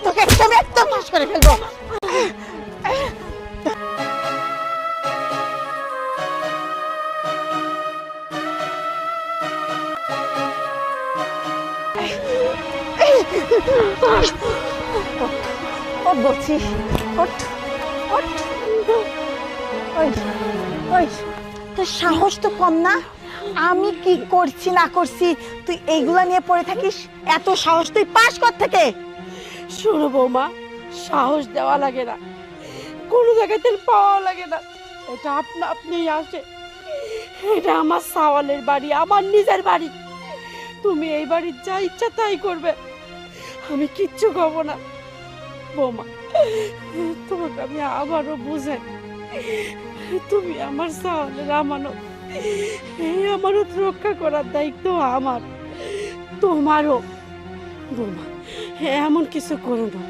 তোকে একদম ঠাস করে ফেলবো। বলছি তোর সাহস তো কম না? আমি কি করছি না করছি তুই এইগুলা নিয়ে পড়ে থাকিস? এত সাহস তুই পাস কর থেকে? শোনো বৌমা, সাহস দেওয়া লাগে না, কোনো জায়গাতে পাওয়া লাগে না, এটা আপনা আপনি আসে। এটা আমার সাওয়ালের বাড়ি, আমার নিজের বাড়ি। তুমি এই বাড়ির যা ইচ্ছা তাই করবে, আমি কিচ্ছু খাবো না। বৌমা, তোমাকে আমি আবারও বুঝাই, তুমি আমার সাওয়ালের আমানত, এই আমানত রক্ষা করার দায়িত্ব আমার, তোমারও। বৌমা, এমন কিছু করো না,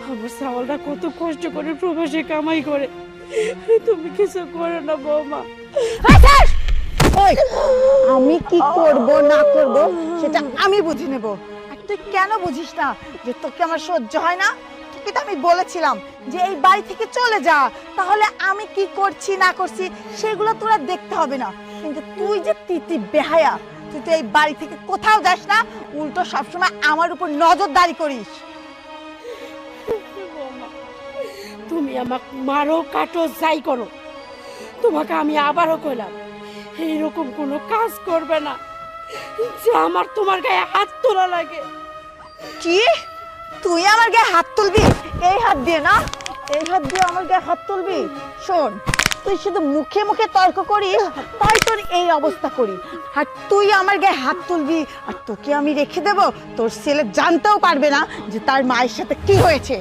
আমার সাওয়ালটা কত কষ্ট করে প্রবাসে কামাই করে, তুমি কিছু করো না বৌমা। আমি কি করব না করব সেটা আমি বুঝে নেব। আর তুই কেন বুঝিস না যে তোকে আমার সহ্য হয় না? তোকে তো আমি বলেছিলাম যে এই বাড়ি থেকে চলে যা, তাহলে আমি কি করছি না করছি সেগুলো তোরা দেখতে হবে না। কিন্তু তুই যে তিতি বেহায়া, তুই তো এই বাড়ি থেকে কোথাও যাস না, উল্টো সবসময় আমার উপর নজরদারি করিস। তুমি আমাকে মারো কাটো যাই করো, তোমাকে আমি আবারও কইলাম এইরকম কোনো কাজ করবে না যে আমার তোমার গায়ে হাত তোলা লাগে। কি তুই আমার গায়ে হাত তুলবি? এই হাত দিয়ে না, এই হাত দিয়ে আমার গায়ে হাত তুলবি? শোন, তুই শুধু মুখে মুখে তর্ক করিস, তাই তোর এই অবস্থা করি। আর তুই আমার গায়ে হাত তুলবি আর তোকে আমি রেখে দেব? তোর ছেলে জানতেও পারবে না যে তার মায়ের সাথে কি হয়েছে।